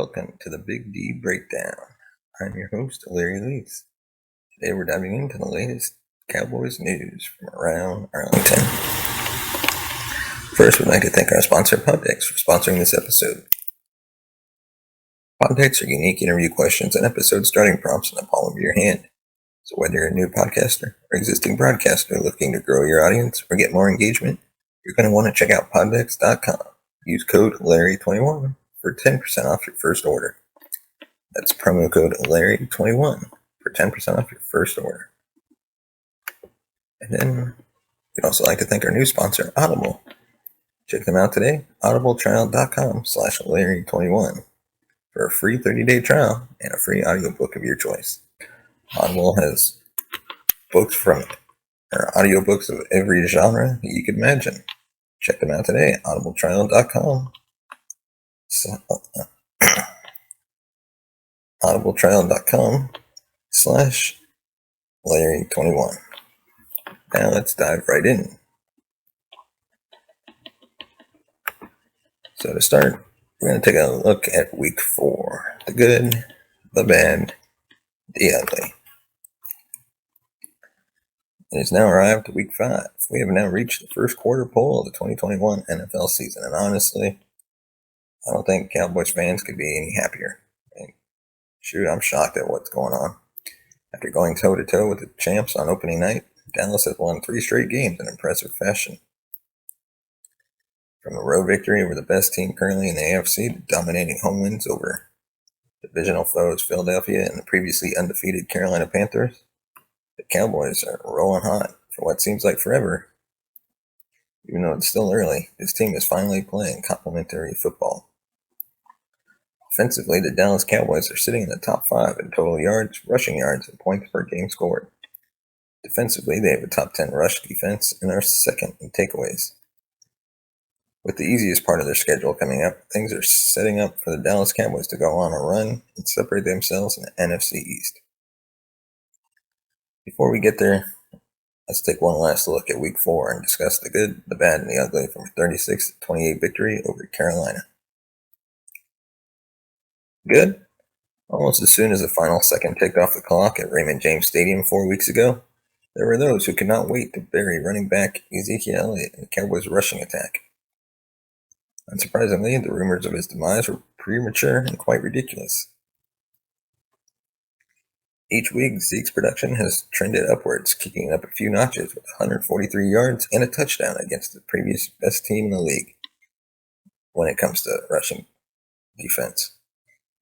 Welcome to the Big D Breakdown. I'm your host, Larry Lees. Today we're diving into the latest Cowboys news from around Arlington. First, we'd like to thank our sponsor, Poddex, for sponsoring this episode. Poddex are unique interview questions and episode starting prompts in the palm of your hand. So whether you're a new podcaster or existing broadcaster looking to grow your audience or get more engagement, you're going to want to check out poddex.com. Use code Larry21 for 10% off your first order. That's promo code Larry21 for 10% off your first order. And then we'd also like to thank our new sponsor, Audible. Check them out today, audibletrial.com/Larry21 for a free 30-day trial and a free audiobook of your choice. Audible has books from audiobooks of every genre that you could imagine. Check them out today, audibletrial.com. audibletrial.com/Larry21. Now let's dive right in. So to start, we're going to take a look at week 4. The good, the bad, the ugly. It has now arrived to week 5. We have now reached the first quarter poll of the 2021 NFL season, and honestly, I don't think Cowboys fans could be any happier. Shoot, I'm shocked at what's going on. After going toe-to-toe with the champs on opening night, Dallas has won 3 straight games in impressive fashion. From a road victory over the best team currently in the AFC to dominating home wins over divisional foes Philadelphia and the previously undefeated Carolina Panthers, the Cowboys are rolling hot for what seems like forever. Even though it's still early, this team is finally playing complementary football. Offensively, the Dallas Cowboys are sitting in the top 5 in total yards, rushing yards, and points per game scored. Defensively, they have a top 10 rush defense and are second in takeaways. With the easiest part of their schedule coming up, things are setting up for the Dallas Cowboys to go on a run and separate themselves in the NFC East. Before we get there, let's take one last look at Week 4 and discuss the good, the bad, and the ugly from a 36-28 victory over Carolina. Good? Almost as soon as the final second ticked off the clock at Raymond James Stadium 4 weeks ago, there were those who could not wait to bury running back Ezekiel Elliott in the Cowboys' rushing attack. Unsurprisingly, the rumors of his demise were premature and quite ridiculous. Each week, Zeke's production has trended upwards, kicking up a few notches with 143 yards and a touchdown against the previous best team in the league when it comes to rushing defense.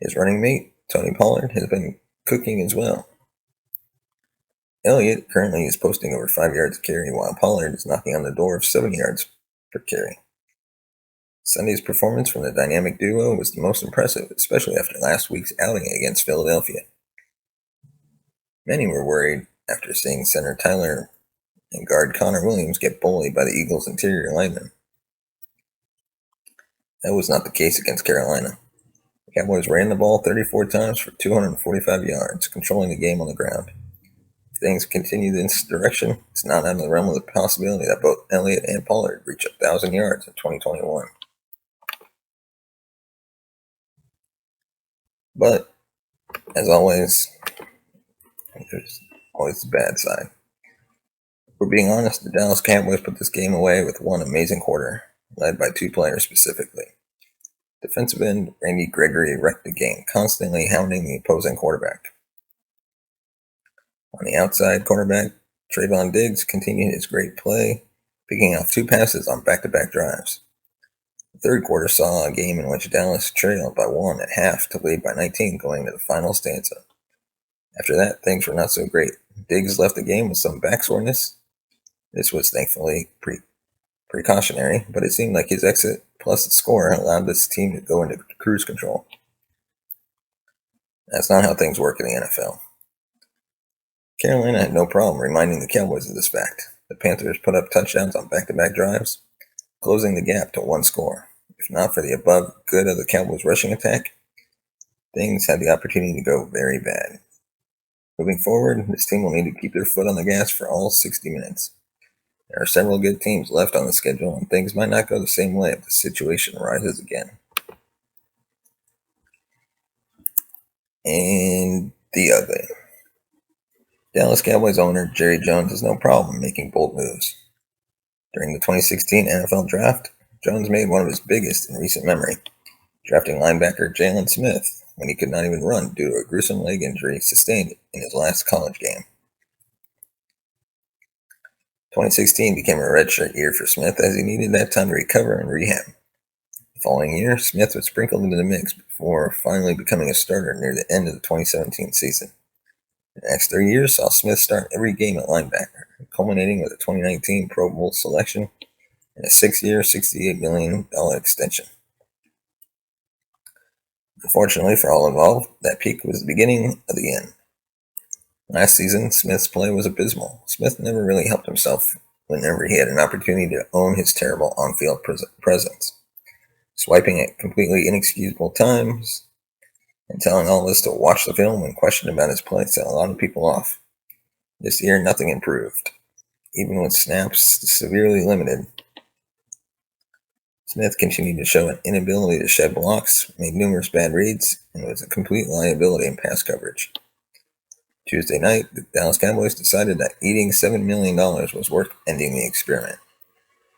His running mate, Tony Pollard, has been cooking as well. Elliott currently is posting over 5 yards a carry, while Pollard is knocking on the door of 7 yards per carry. Sunday's performance from the dynamic duo was the most impressive, especially after last week's outing against Philadelphia. Many were worried after seeing center Tyler and guard Connor Williams get bullied by the Eagles' interior linemen. That was not the case against Carolina. The Cowboys ran the ball 34 times for 245 yards, controlling the game on the ground. If things continue in this direction, it's not out of the realm of the possibility that both Elliott and Pollard reach 1,000 yards in 2021. But, as always, there's always the bad side. If we're being honest, the Dallas Cowboys put this game away with one amazing quarter, led by 2 players specifically. Defensive end Randy Gregory wrecked the game, constantly hounding the opposing quarterback. On the outside, cornerback Trayvon Diggs continued his great play, picking off 2 passes on back-to-back drives. The third quarter saw a game in which Dallas trailed by 1 at half to lead by 19 going to the final stanza. After that, things were not so great. Diggs left the game with some back soreness. This was thankfully precautionary, but it seemed like his exit plus the score allowed this team to go into cruise control. That's not how things work in the NFL. Carolina had no problem reminding the Cowboys of this fact. The Panthers put up touchdowns on back-to-back drives, closing the gap to 1 score. If not for the above good of the Cowboys' rushing attack, things had the opportunity to go very bad. Moving forward, this team will need to keep their foot on the gas for all 60 minutes. There are several good teams left on the schedule, and things might not go the same way if the situation arises again. and the ugly. Dallas Cowboys owner Jerry Jones has no problem making bold moves. During the 2016 NFL Draft, Jones made one of his biggest in recent memory, drafting linebacker Jaylon Smith when he could not even run due to a gruesome leg injury sustained in his last college game. 2016 became a redshirt year for Smith as he needed that time to recover and rehab. The following year, Smith was sprinkled into the mix before finally becoming a starter near the end of the 2017 season. The next 3 years saw Smith start every game at linebacker, culminating with a 2019 Pro Bowl selection and a 6-year, $68 million extension. Unfortunately for all involved, that peak was the beginning of the end. Last season, Smith's play was abysmal. Smith never really helped himself whenever he had an opportunity to own his terrible on-field presence, swiping at completely inexcusable times and telling all of us to watch the film when questioned about his play set a lot of people off. This year, nothing improved. Even with snaps severely limited, Smith continued to show an inability to shed blocks, made numerous bad reads, and was a complete liability in pass coverage. Tuesday night, the Dallas Cowboys decided that eating $7 million was worth ending the experiment.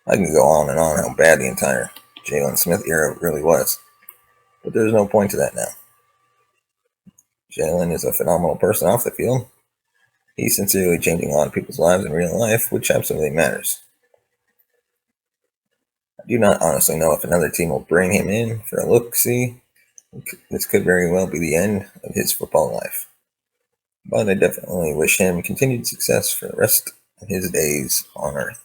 I can go on and on how bad the entire Jaylon Smith era really was, but there's no point to that now. Jaylon is a phenomenal person off the field. He's sincerely changing a lot of people's lives in real life, which absolutely matters. I do not honestly know if another team will bring him in for a look-see. This could very well be the end of his football life. But I definitely wish him continued success for the rest of his days on Earth.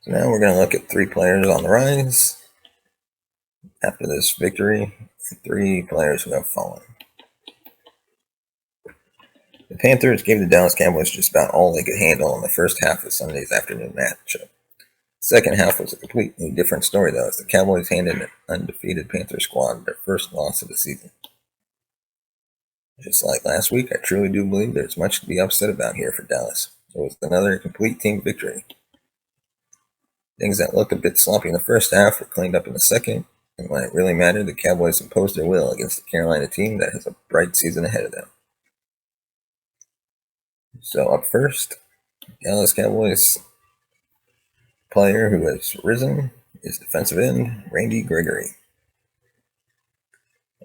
So now we're going to look at 3 players on the rise after this victory, and 3 players who have fallen. The Panthers gave the Dallas Cowboys just about all they could handle in the first half of Sunday's afternoon matchup. The second half was a completely different story, though, as the Cowboys handed an undefeated Panther squad their first loss of the season. Just like last week, I truly do believe there's much to be upset about here for Dallas. It was another complete team victory. Things that looked a bit sloppy in the first half were cleaned up in the second, and when it really mattered, the Cowboys imposed their will against the Carolina team that has a bright season ahead of them. So up first, Dallas Cowboys player who has risen is defensive end Randy Gregory.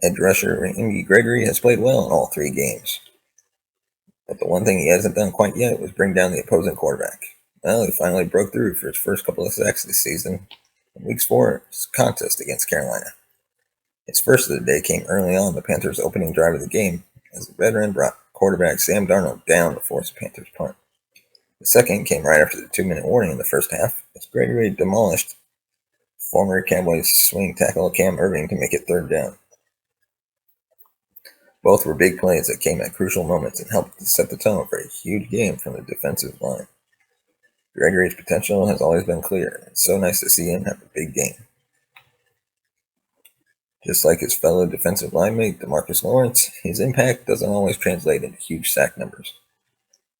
Edge rusher Randy Gregory has played well in all 3 games, but the one thing he hasn't done quite yet was bring down the opposing quarterback. Well, he finally broke through for his first couple of sacks this season in Week 4's contest against Carolina. His first of the day came early on the Panthers' opening drive of the game, as the veteran brought quarterback Sam Darnold down to force the Panthers' punt. The second came right after the 2-minute warning in the first half, as Gregory demolished former Cowboys swing tackle Cam Irving to make it 3rd down. Both were big plays that came at crucial moments and helped to set the tone for a huge game from the defensive line. Gregory's potential has always been clear. It's so nice to see him have a big game. Just like his fellow defensive line mate, DeMarcus Lawrence, his impact doesn't always translate into huge sack numbers,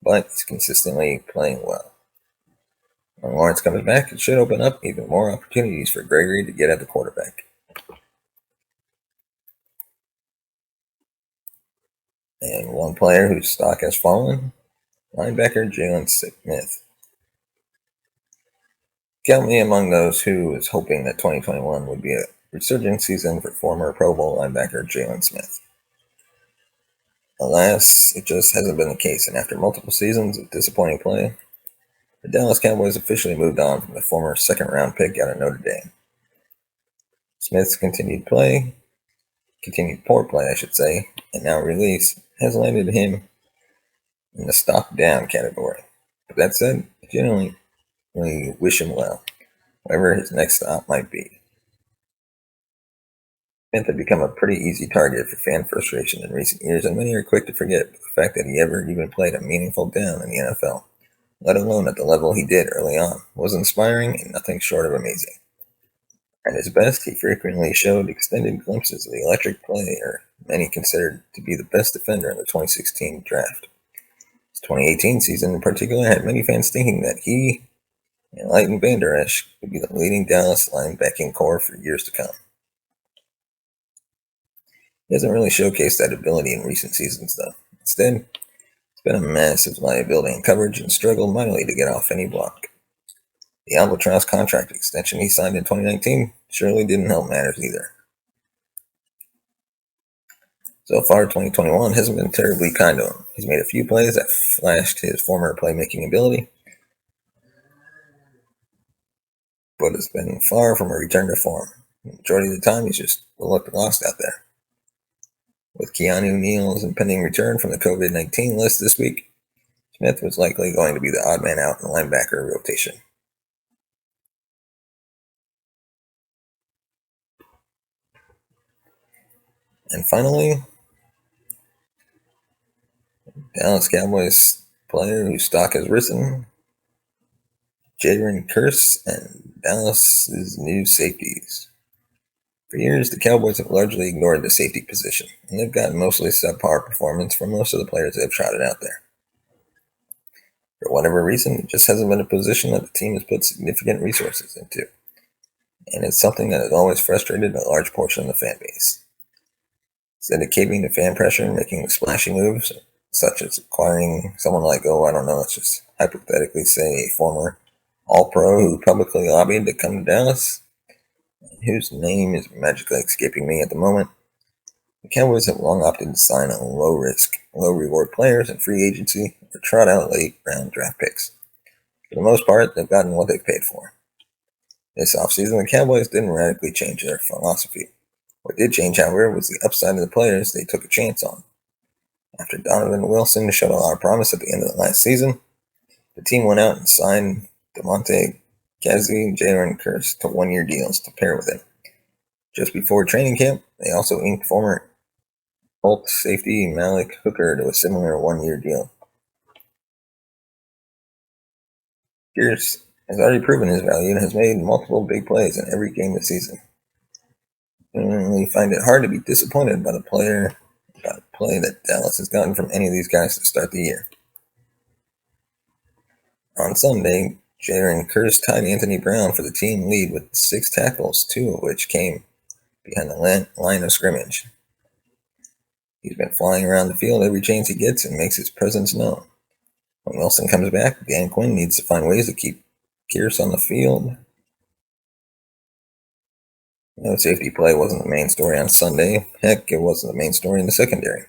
but he's consistently playing well. When Lawrence comes back, it should open up even more opportunities for Gregory to get at the quarterback. And one player whose stock has fallen, linebacker Jaylon Smith. Count me among those who was hoping that 2021 would be a resurgent season for former Pro Bowl linebacker Jaylon Smith. Alas, it just hasn't been the case, and after multiple seasons of disappointing play, the Dallas Cowboys officially moved on from the former second-round pick out of Notre Dame. Smith's continued poor play, and now release, has landed him in the stock down category. But that said, I genuinely wish him well, wherever his next stop might be. Smith had become a pretty easy target for fan frustration in recent years, and many are quick to forget the fact that he ever even played a meaningful down in the NFL, let alone at the level he did early on, was inspiring and nothing short of amazing. At his best, he frequently showed extended glimpses of the electric player many considered to be the best defender in the 2016 draft. His 2018 season in particular had many fans thinking that he and Leighton Vander Esch could be the leading Dallas linebacking core for years to come. He hasn't really showcased that ability in recent seasons, though. Instead, he's been a massive liability in coverage and struggled mightily to get off any block. The Audible Trial's contract extension he signed in 2019 surely didn't help matters either. So far, 2021 hasn't been terribly kind to him. He's made a few plays that flashed his former playmaking ability, but it's been far from a return to form. The majority of the time, he's just looked lost out there. With Keanu Neal's impending return from the COVID-19 list this week, Smith was likely going to be the odd man out in the linebacker rotation. And finally, Dallas Cowboys player whose stock has risen, Jaylon Smith and Dallas's new safeties. For years, the Cowboys have largely ignored the safety position, and they've gotten mostly subpar performance from most of the players they've trotted out there. For whatever reason, it just hasn't been a position that the team has put significant resources into, and it's something that has always frustrated a large portion of the fan base. Instead of caving to fan pressure and making splashy moves, such as acquiring someone like, let's just hypothetically say a former All-Pro who publicly lobbied to come to Dallas, whose name is magically escaping me at the moment, the Cowboys have long opted to sign on low-risk, low-reward players in free agency or trot out late-round draft picks. For the most part, they've gotten what they've paid for. This offseason, the Cowboys didn't radically change their philosophy. What did change, however, was the upside of the players they took a chance on. After Donovan Wilson showed a lot of promise at the end of the last season, the team went out and signed DeMonte Casey and Jaylon Smith to one-year deals to pair with him. Just before training camp, they also inked former Colts safety Malik Hooker to a similar one-year deal. Pierce has already proven his value and has made multiple big plays in every game this season. We find it hard to be disappointed by the play that Dallas has gotten from any of these guys to start the year. On Sunday, Jaylon Smith tied Anthony Brown for the team lead with 6 tackles, 2 of which came behind the line of scrimmage. He's been flying around the field every chance he gets and makes his presence known. When Wilson comes back, Dan Quinn needs to find ways to keep Pierce on the field. No safety play wasn't the main story on Sunday. Heck, it wasn't the main story in the secondary.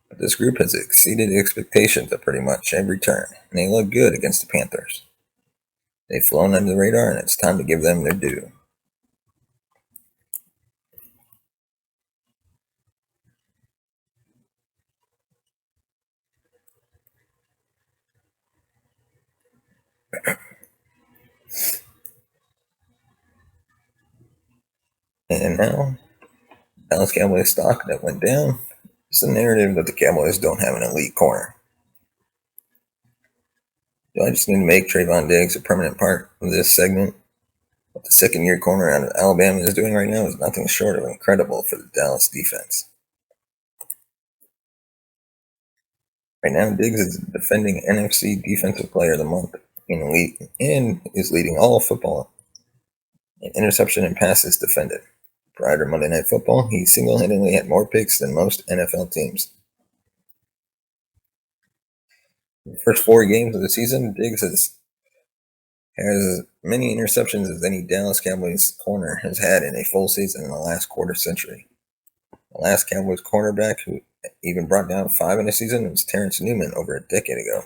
But this group has exceeded expectations at pretty much every turn, and they look good against the Panthers. They've flown under the radar, and it's time to give them their due. And now, Dallas Cowboys stock that went down. It's the narrative that the Cowboys don't have an elite corner. Do I just need to make Trayvon Diggs a permanent part of this segment? What the second-year corner out of Alabama is doing right now is nothing short of incredible for the Dallas defense. Right now, Diggs is the defending NFC Defensive Player of the Month in the league and is leading all football in interception and passes defended. Prior to Monday Night Football, he single-handedly had more picks than most NFL teams. In the first 4 games of the season, Diggs has as many interceptions as any Dallas Cowboys corner has had in a full season in the last quarter century. The last Cowboys cornerback who even brought down 5 in a season was Terrence Newman over a decade ago.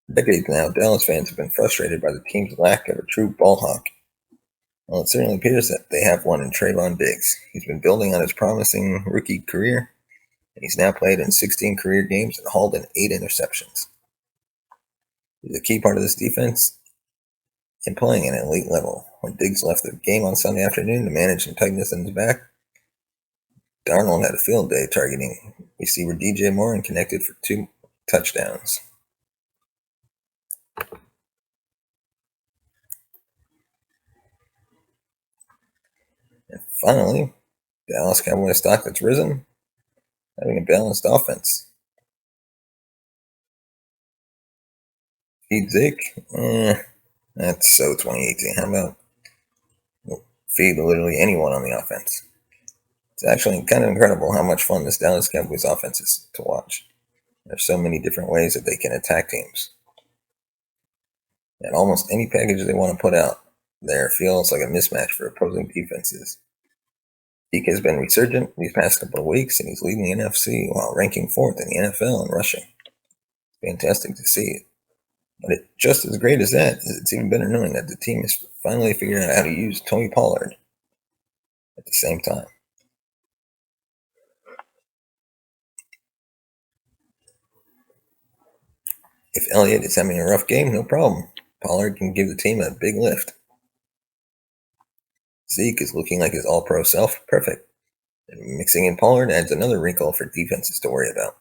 For decades now, Dallas fans have been frustrated by the team's lack of a true ball hawk. Well, it certainly appears that they have one in Trayvon Diggs. He's been building on his promising rookie career, and he's now played in 16 career games and hauled in 8 interceptions. He's a key part of this defense and playing at an elite level. When Diggs left the game on Sunday afternoon to manage some tightness in his back, Darnold had a field day targeting receiver DJ Moore and connected for 2 touchdowns. And finally, Dallas Cowboys stock that's risen, having a balanced offense. Feed Zeke, That's so 2018. How about feed literally anyone on the offense? It's actually kind of incredible how much fun this Dallas Cowboys offense is to watch. There's so many different ways that they can attack teams. And almost any package they want to put out there feels like a mismatch for opposing defenses. Zeke has been resurgent these past couple of weeks, and he's leading the NFC while ranking 4th in the NFL in rushing. Fantastic to see it. But just as great as that, it's even better knowing that the team has finally figured out how to use Tony Pollard at the same time. If Elliott is having a rough game, no problem. Pollard can give the team a big lift. Zeke is looking like his all-pro self. Perfect. And mixing in Pollard adds another wrinkle for defenses to worry about.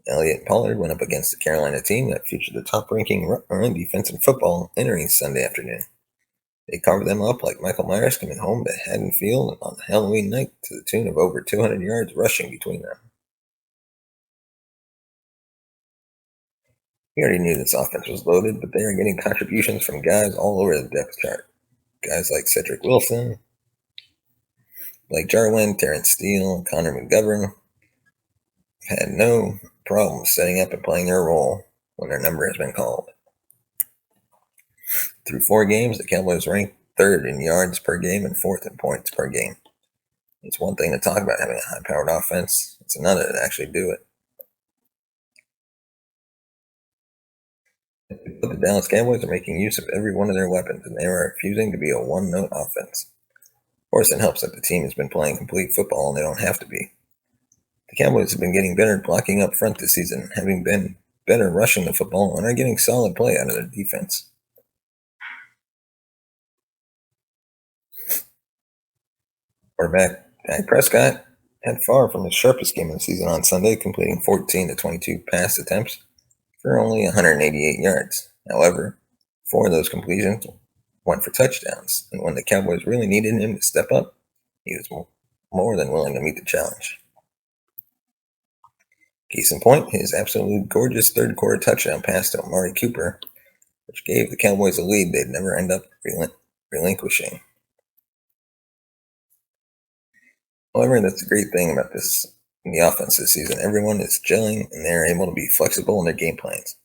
Elliott and Pollard went up against the Carolina team that featured the top-ranking run defense in football entering Sunday afternoon. They carved them up like Michael Myers coming home to Haddonfield on Halloween night to the tune of over 200 yards rushing between them. We already knew this offense was loaded, but they are getting contributions from guys all over the depth chart. Guys like Cedric Wilson, Blake Jarwin, Terrence Steele, Connor McGovern had no problem setting up and playing their role when their number has been called. Through 4 games, the Cowboys ranked 3rd in yards per game and 4th in points per game. It's one thing to talk about having a high-powered offense. It's another to actually do it. But the Dallas Cowboys are making use of every one of their weapons, and they are refusing to be a one-note offense. Of course, it helps that the team has been playing complete football, and they don't have to be. The Cowboys have been getting better at blocking up front this season, having been better rushing the football, and are getting solid play out of their defense. Quarterback Dak Prescott had far from his sharpest game of the season on Sunday, completing 14 to 22 pass attempts for only 188 yards. However, 4 of those completions went for touchdowns, and when the Cowboys really needed him to step up, he was more than willing to meet the challenge. Case in point, his absolutely gorgeous third-quarter touchdown pass to Amari Cooper, which gave the Cowboys a lead they'd never end up relinquishing. However, that's the great thing about this in the offense this season. Everyone is gelling, and they're able to be flexible in their game plans.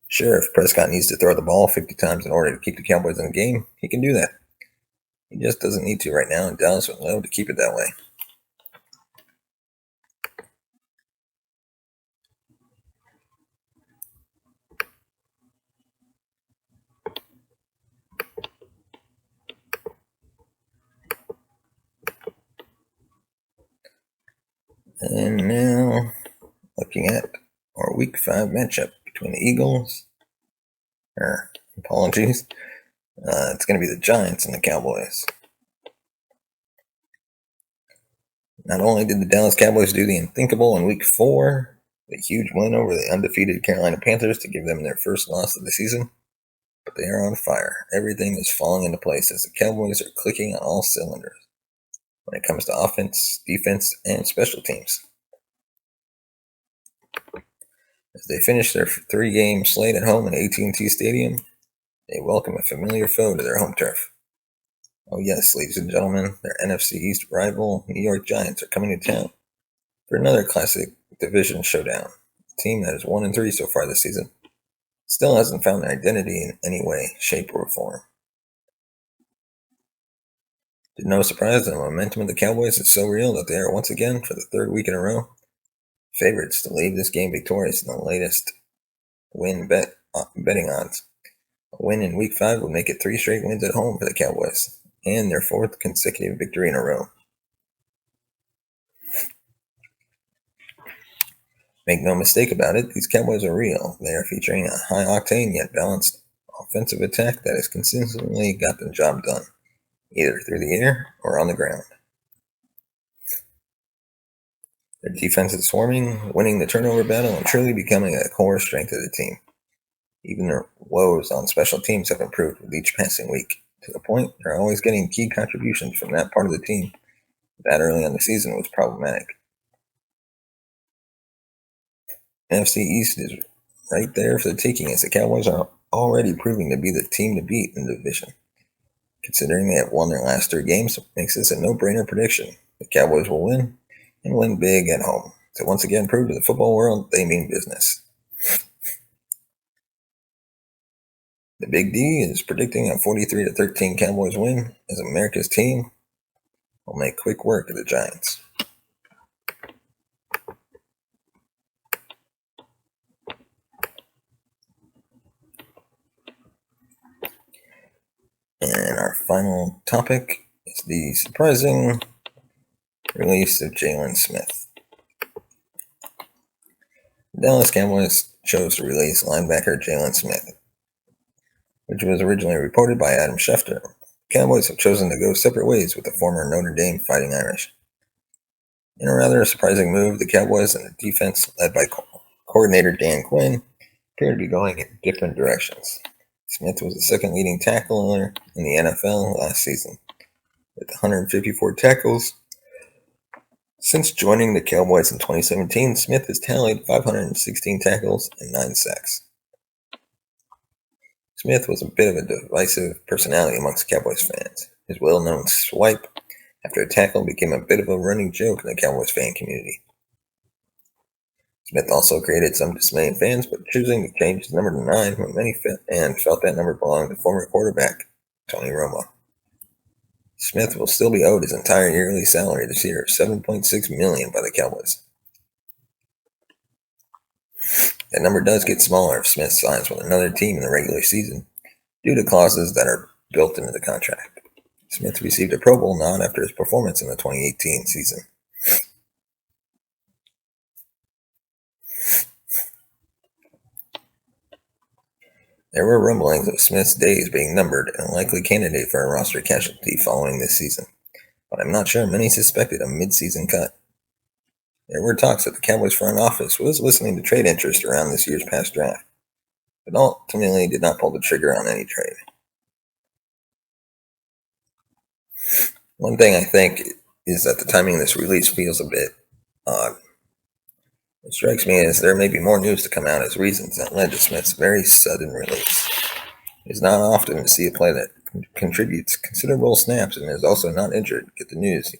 Sure, if Prescott needs to throw the ball 50 times in order to keep the Cowboys in the game, he can do that. He just doesn't need to right now, and Dallas would love to keep it that way. And now, looking at our Week 5 matchup between the Eagles, it's going to be the Giants and the Cowboys. Not only did the Dallas Cowboys do the unthinkable in Week 4, a huge win over the undefeated Carolina Panthers to give them their first loss of the season, but they are on fire. Everything is falling into place as the Cowboys are clicking on all cylinders when it comes to offense, defense, and special teams. As they finish their 3-game slate at home at AT&T Stadium, they welcome a familiar foe to their home turf. Oh yes, ladies and gentlemen, their NFC East rival, New York Giants, are coming to town for another classic division showdown. A team that is 1-3 so far this season still hasn't found their identity in any way, shape, or form. To no surprise, the momentum of the Cowboys is so real that they are once again, for the 3rd week in a row, favorites to leave this game victorious in the latest betting odds. A win in Week 5 would make it 3 straight wins at home for the Cowboys, and their 4th consecutive victory in a row. Make no mistake about it, these Cowboys are real. They are featuring a high-octane yet balanced offensive attack that has consistently got the job done, either through the air or on the ground. Their defense is swarming, winning the turnover battle, and truly becoming a core strength of the team. Even their woes on special teams have improved with each passing week, to the point they're always getting key contributions from that part of the team that early in the season was problematic. NFC East is right there for the taking as the Cowboys are already proving to be the team to beat in the division. Considering they have won their last 3 games, makes this a no-brainer prediction. The Cowboys will win, and win big at home, to once again prove to the football world they mean business. The Big D is predicting a 43-13 Cowboys win, as America's team will make quick work of the Giants. And our final topic is the surprising release of Jaylon Smith. The Dallas Cowboys chose to release linebacker Jaylon Smith, which was originally reported by Adam Schefter. The Cowboys have chosen to go separate ways with the former Notre Dame Fighting Irish. In a rather surprising move, the Cowboys and the defense, led by coordinator Dan Quinn, appear to be going in different directions. Smith was the second leading tackler in the NFL last season, with 154 tackles. Since joining the Cowboys in 2017, Smith has tallied 516 tackles and 9 sacks. Smith was a bit of a divisive personality amongst Cowboys fans. His well-known swipe after a tackle became a bit of a running joke in the Cowboys fan community. Smith also created some dismay in fans, but choosing to change his number to 9 when many fans felt that number belonged to former quarterback Tony Romo. Smith will still be owed his entire yearly salary this year, $7.6 million by the Cowboys. That number does get smaller if Smith signs with another team in the regular season, due to clauses that are built into the contract. Smith received a Pro Bowl nod after his performance in the 2018 season. There were rumblings of Smith's days being numbered and a likely candidate for a roster casualty following this season, but I'm not sure many suspected a mid-season cut. There were talks that the Cowboys front office was listening to trade interest around this year's past draft, but ultimately did not pull the trigger on any trade. One thing I think is that the timing of this release feels a bit odd. What strikes me is there may be more news to come out as reasons that led to Smith's very sudden release. It is not often to see a player that contributes considerable snaps and is also not injured get the news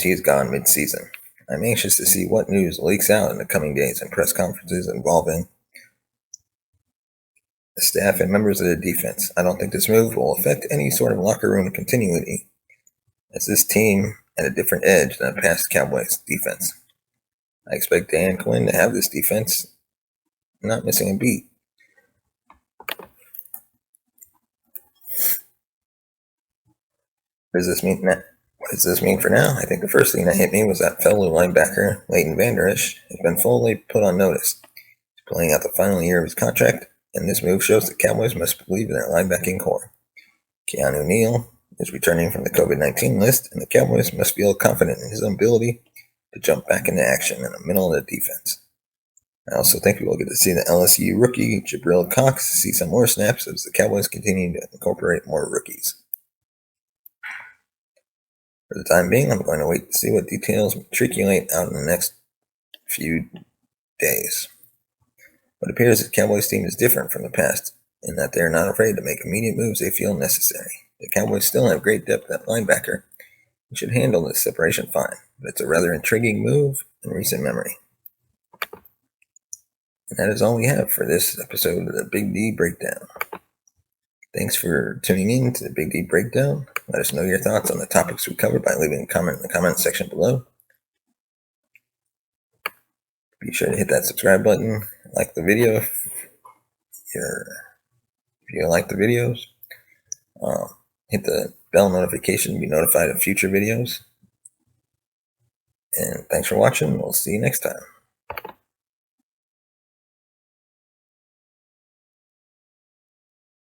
he is gone mid-season. I'm anxious to see what news leaks out in the coming days in press conferences involving the staff and members of the defense. I don't think this move will affect any sort of locker room continuity, as this team at a different edge than a past Cowboys defense. I expect Dan Quinn to have this defense not missing a beat. What does this mean for now? I think the first thing that hit me was that fellow linebacker, Leighton Vander Esch, has been fully put on notice. He's playing out the final year of his contract, and this move shows the Cowboys must believe in their linebacking core. Keanu Neal is returning from the COVID-19 list, and the Cowboys must feel confident in his ability to jump back into action in the middle of the defense. I also think we will get to see the LSU rookie Jabril Cox see some more snaps as the Cowboys continue to incorporate more rookies. For the time being, I'm going to wait to see what details matriculate out in the next few days. It appears that the Cowboys team is different from the past in that they are not afraid to make immediate moves they feel necessary. The Cowboys still have great depth at linebacker and should handle this separation fine, but it's a rather intriguing move in recent memory. And that is all we have for this episode of the Big D Breakdown. Thanks for tuning in to the Big D Breakdown. Let us know your thoughts on the topics we covered by leaving a comment in the comment section below. Be sure to hit that subscribe button, like the video if you like the videos. Hit the bell notification to be notified of future videos. And thanks for watching. We'll see you next time.